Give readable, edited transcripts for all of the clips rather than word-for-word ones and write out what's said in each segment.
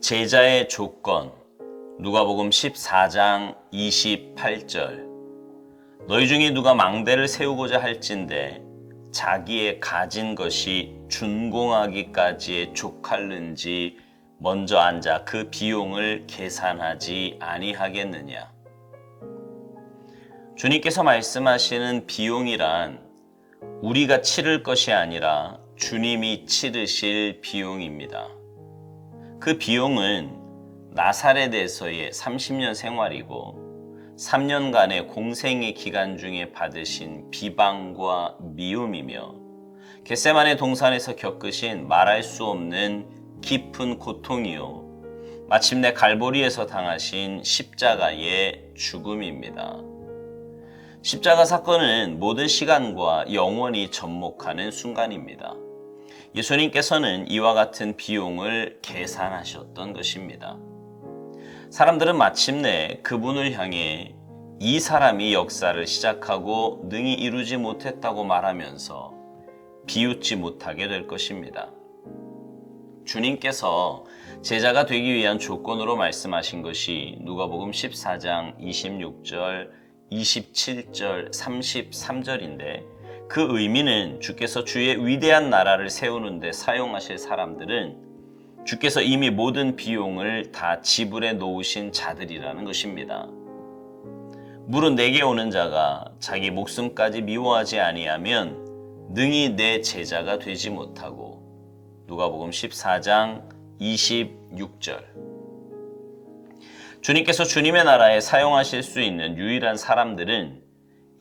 제자의 조건. 누가복음 14장 28절. 너희 중에 누가 망대를 세우고자 할진대 자기의 가진 것이 준공하기까지에 족할는지 먼저 앉아 그 비용을 계산하지 아니하겠느냐. 주님께서 말씀하시는 비용이란 우리가 치를 것이 아니라 주님이 치르실 비용입니다. 그 비용은 나사렛에서의 30년 생활이고 3년간의 공생의 기간 중에 받으신 비방과 미움이며 겟세마네 동산에서 겪으신 말할 수 없는 깊은 고통이요 마침내 갈보리에서 당하신 십자가의 죽음입니다. 십자가 사건은 모든 시간과 영원히 접목하는 순간입니다. 예수님께서는 이와 같은 비용을 계산하셨던 것입니다. 사람들은 마침내 그분을 향해 이 사람이 역사를 시작하고 능히 이루지 못했다고 말하면서 비웃지 못하게 될 것입니다. 주님께서 제자가 되기 위한 조건으로 말씀하신 것이 누가복음 14장 26절, 27절, 33절인데 그 의미는 주께서 주의 위대한 나라를 세우는 데 사용하실 사람들은 주께서 이미 모든 비용을 다 지불해 놓으신 자들이라는 것입니다. 물은 내게 오는 자가 자기 목숨까지 미워하지 아니하면 능히 내 제자가 되지 못하고 누가복음 14장 26절. 주님께서 주님의 나라에 사용하실 수 있는 유일한 사람들은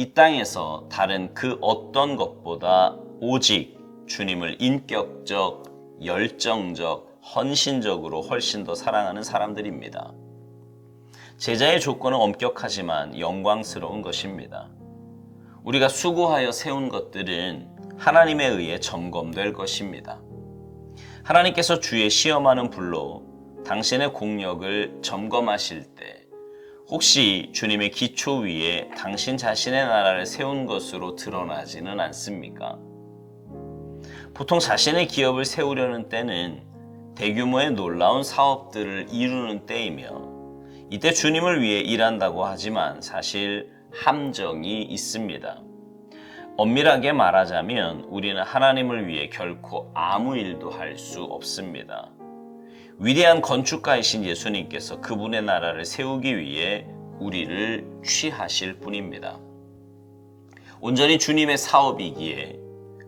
이 땅에서 다른 그 어떤 것보다 오직 주님을 인격적, 열정적, 헌신적으로 훨씬 더 사랑하는 사람들입니다. 제자의 조건은 엄격하지만 영광스러운 것입니다. 우리가 수고하여 세운 것들은 하나님에 의해 점검될 것입니다. 하나님께서 주의 시험하는 불로 당신의 공력을 점검하실 때 혹시 주님의 기초 위에 당신 자신의 나라를 세운 것으로 드러나지는 않습니까? 보통 자신의 기업을 세우려는 때는 대규모의 놀라운 사업들을 이루는 때이며 이때 주님을 위해 일한다고 하지만 사실 함정이 있습니다. 엄밀하게 말하자면 우리는 하나님을 위해 결코 아무 일도 할 수 없습니다. 위대한 건축가이신 예수님께서 그분의 나라를 세우기 위해 우리를 취하실 뿐입니다. 온전히 주님의 사업이기에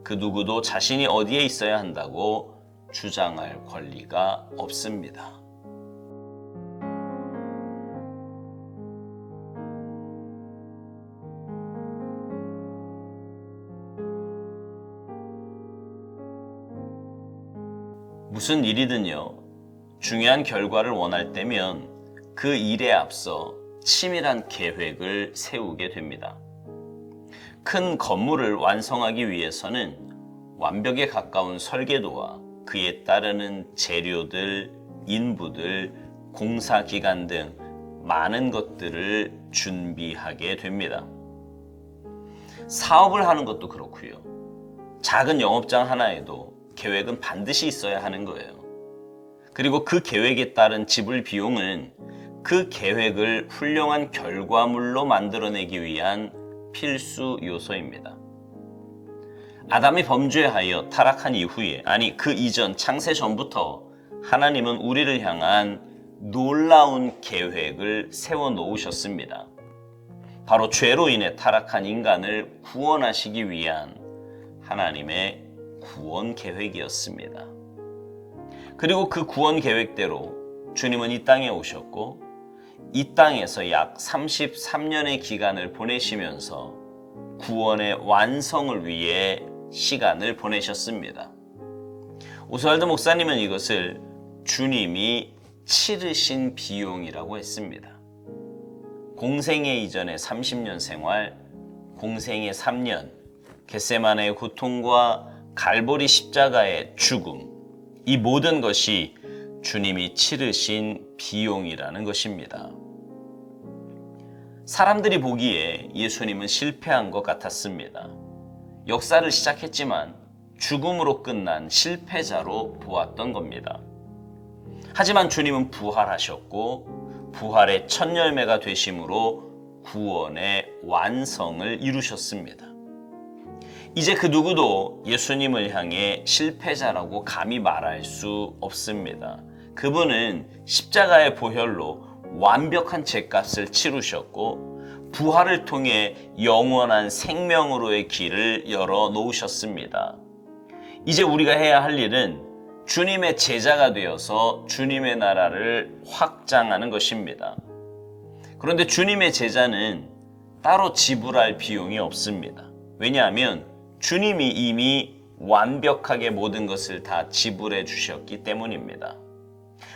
그 누구도 자신이 어디에 있어야 한다고 주장할 권리가 없습니다. 무슨 일이든요. 중요한 결과를 원할 때면 그 일에 앞서 치밀한 계획을 세우게 됩니다. 큰 건물을 완성하기 위해서는 완벽에 가까운 설계도와 그에 따르는 재료들, 인부들, 공사기간 등 많은 것들을 준비하게 됩니다. 사업을 하는 것도 그렇고요. 작은 영업장 하나에도 계획은 반드시 있어야 하는 거예요. 그리고 그 계획에 따른 지불 비용은 그 계획을 훌륭한 결과물로 만들어내기 위한 필수 요소입니다. 아담이 범죄하여 타락한 이후에, 아니 그 이전 창세 전부터 하나님은 우리를 향한 놀라운 계획을 세워 놓으셨습니다. 바로 죄로 인해 타락한 인간을 구원하시기 위한 하나님의 구원 계획이었습니다. 그리고 그 구원 계획대로 주님은 이 땅에 오셨고 이 땅에서 약 33년의 기간을 보내시면서 구원의 완성을 위해 시간을 보내셨습니다. 오스왈드 목사님은 이것을 주님이 치르신 비용이라고 했습니다. 공생애 이전의 30년 생활, 공생애 3년, 겟세마네의 고통과 갈보리 십자가의 죽음, 이 모든 것이 주님이 치르신 비용이라는 것입니다. 사람들이 보기에 예수님은 실패한 것 같았습니다. 역사를 시작했지만 죽음으로 끝난 실패자로 보았던 겁니다. 하지만 주님은 부활하셨고 부활의 첫 열매가 되심으로 구원의 완성을 이루셨습니다. 이제 그 누구도 예수님을 향해 실패자라고 감히 말할 수 없습니다. 그분은 십자가의 보혈로 완벽한 죄값을 치르셨고 부활을 통해 영원한 생명으로의 길을 열어 놓으셨습니다. 이제 우리가 해야 할 일은 주님의 제자가 되어서 주님의 나라를 확장하는 것입니다. 그런데 주님의 제자는 따로 지불할 비용이 없습니다. 왜냐하면 주님이 이미 완벽하게 모든 것을 다 지불해 주셨기 때문입니다.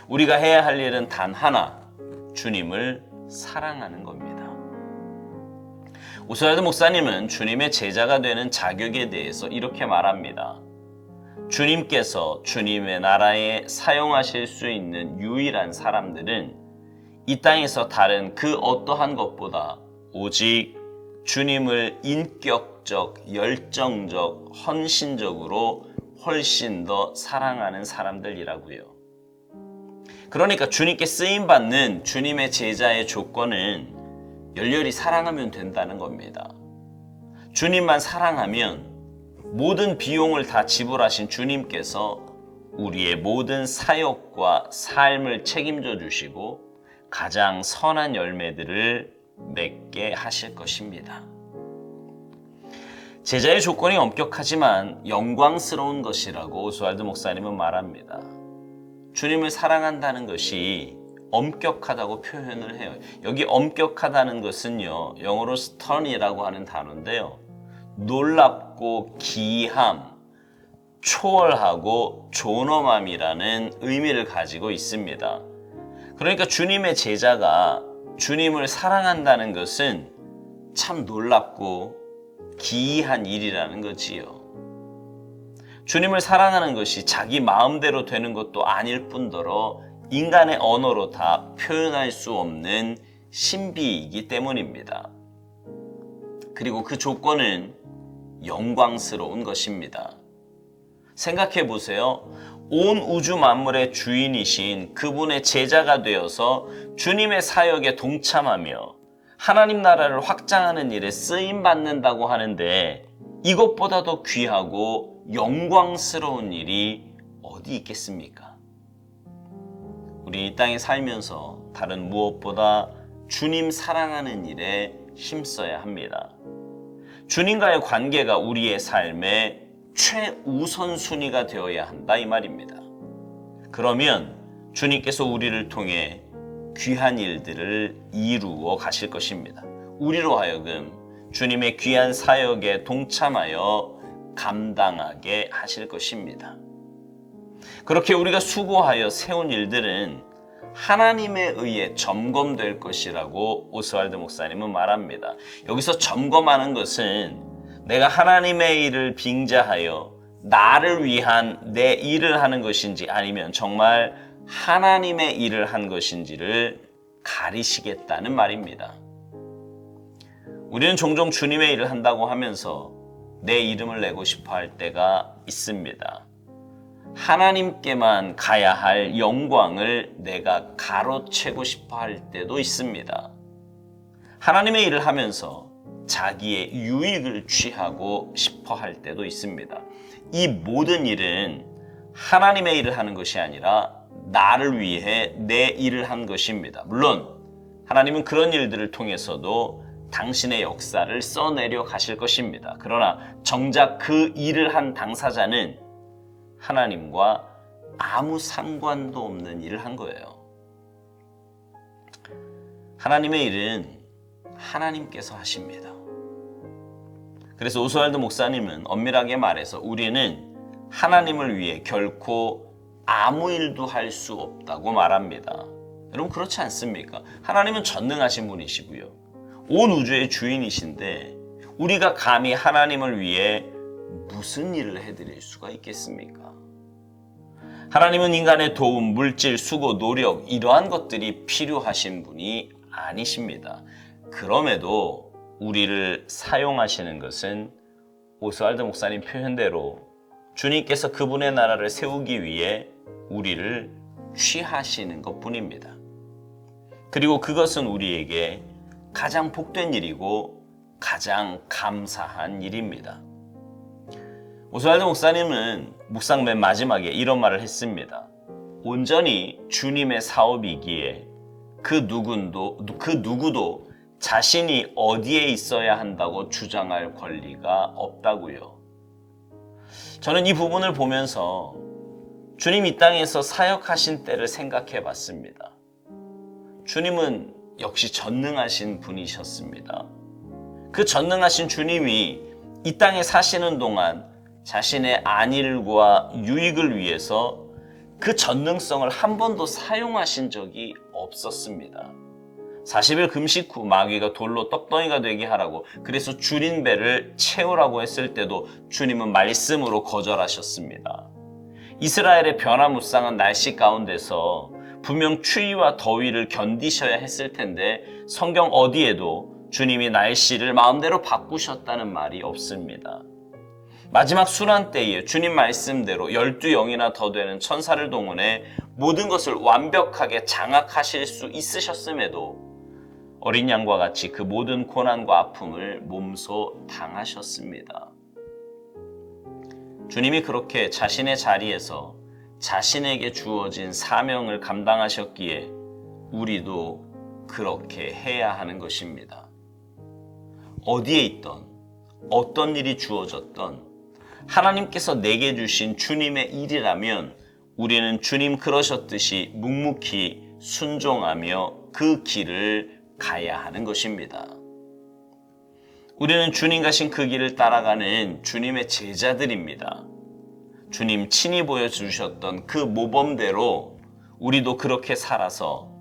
우리가 해야 할 일은 단 하나, 주님을 사랑하는 겁니다. 오스왈드 목사님은 주님의 제자가 되는 자격에 대해서 이렇게 말합니다. 주님께서 주님의 나라에 사용하실 수 있는 유일한 사람들은 이 땅에서 다른 그 어떠한 것보다 오직 주님을 인격적, 열정적, 헌신적으로 훨씬 더 사랑하는 사람들이라고요. 그러니까 주님께 쓰임받는 주님의 제자의 조건은 열렬히 사랑하면 된다는 겁니다. 주님만 사랑하면 모든 비용을 다 지불하신 주님께서 우리의 모든 사역과 삶을 책임져 주시고 가장 선한 열매들을 맺게 하실 것입니다. 제자의 조건이 엄격하지만 영광스러운 것이라고 오스왈드 목사님은 말합니다. 주님을 사랑한다는 것이 엄격하다고 표현을 해요. 여기 엄격하다는 것은요, 영어로 stun이라고 하는 단어인데요. 놀랍고 기이함, 초월하고 존엄함이라는 의미를 가지고 있습니다. 그러니까 주님의 제자가 주님을 사랑한다는 것은 참 놀랍고 기이한 일이라는 거지요. 주님을 사랑하는 것이 자기 마음대로 되는 것도 아닐 뿐더러 인간의 언어로 다 표현할 수 없는 신비이기 때문입니다. 그리고 그 조건은 영광스러운 것입니다. 생각해 보세요. 온 우주 만물의 주인이신 그분의 제자가 되어서 주님의 사역에 동참하며 하나님 나라를 확장하는 일에 쓰임받는다고 하는데 이것보다 더 귀하고 영광스러운 일이 어디 있겠습니까? 우리 이 땅에 살면서 다른 무엇보다 주님 사랑하는 일에 힘써야 합니다. 주님과의 관계가 우리의 삶의 최우선순위가 되어야 한다 이 말입니다. 그러면 주님께서 우리를 통해 귀한 일들을 이루어 가실 것입니다. 우리로 하여금 주님의 귀한 사역에 동참하여 감당하게 하실 것입니다. 그렇게 우리가 수고하여 세운 일들은 하나님에 의해 점검될 것이라고 오스왈드 목사님은 말합니다. 여기서 점검하는 것은 내가 하나님의 일을 빙자하여 나를 위한 내 일을 하는 것인지 아니면 정말 하나님의 일을 한 것인지를 가리시겠다는 말입니다. 우리는 종종 주님의 일을 한다고 하면서 내 이름을 내고 싶어 할 때가 있습니다. 하나님께만 가야 할 영광을 내가 가로채고 싶어 할 때도 있습니다. 하나님의 일을 하면서 자기의 유익을 취하고 싶어 할 때도 있습니다. 이 모든 일은 하나님의 일을 하는 것이 아니라 나를 위해 내 일을 한 것입니다. 물론 하나님은 그런 일들을 통해서도 당신의 역사를 써내려 가실 것입니다. 그러나 정작 그 일을 한 당사자는 하나님과 아무 상관도 없는 일을 한 거예요. 하나님의 일은 하나님께서 하십니다. 그래서 오스왈드 목사님은 엄밀하게 말해서 우리는 하나님을 위해 결코 아무 일도 할 수 없다고 말합니다. 여러분 그렇지 않습니까? 하나님은 전능하신 분이시고요. 온 우주의 주인이신데 우리가 감히 하나님을 위해 무슨 일을 해드릴 수가 있겠습니까? 하나님은 인간의 도움, 물질, 수고, 노력 이러한 것들이 필요하신 분이 아니십니다. 그럼에도 우리를 사용하시는 것은 오스왈드 목사님 표현대로 주님께서 그분의 나라를 세우기 위해 우리를 취하시는 것뿐입니다. 그리고 그것은 우리에게 가장 복된 일이고 가장 감사한 일입니다. 오스왈드 목사님은 묵상 맨 마지막에 이런 말을 했습니다. 온전히 주님의 사업이기에 그 누구도 자신이 어디에 있어야 한다고 주장할 권리가 없다고요. 저는 이 부분을 보면서 주님 이 땅에서 사역하신 때를 생각해 봤습니다. 주님은 역시 전능하신 분이셨습니다. 그 전능하신 주님이 이 땅에 사시는 동안 자신의 안일과 유익을 위해서 그 전능성을 한 번도 사용하신 적이 없었습니다. 40일 금식 후 마귀가 돌로 떡덩이가 되게 하라고, 그래서 줄인 배를 채우라고 했을 때도 주님은 말씀으로 거절하셨습니다. 이스라엘의 변화무쌍한 날씨 가운데서 분명 추위와 더위를 견디셔야 했을 텐데 성경 어디에도 주님이 날씨를 마음대로 바꾸셨다는 말이 없습니다. 마지막 순환 때에 주님 말씀대로 12영이나 더 되는 천사를 동원해 모든 것을 완벽하게 장악하실 수 있으셨음에도 어린 양과 같이 그 모든 고난과 아픔을 몸소 당하셨습니다. 주님이 그렇게 자신의 자리에서 자신에게 주어진 사명을 감당하셨기에 우리도 그렇게 해야 하는 것입니다. 어디에 있던 어떤 일이 주어졌던 하나님께서 내게 주신 주님의 일이라면 우리는 주님 그러셨듯이 묵묵히 순종하며 그 길을 가야 하는 것입니다. 우리는 주님 가신 그 길을 따라가는 주님의 제자들입니다. 주님 친히 보여주셨던 그 모범대로 우리도 그렇게 살아서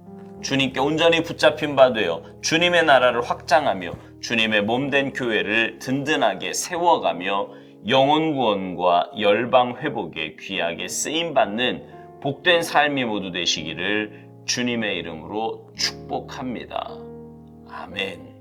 주님께 온전히 붙잡힌 바 되어 주님의 나라를 확장하며 주님의 몸된 교회를 든든하게 세워가며 영혼 구원과 열방 회복에 귀하게 쓰임받는 복된 삶이 모두 되시기를 주님의 이름으로 축복합니다. 아멘.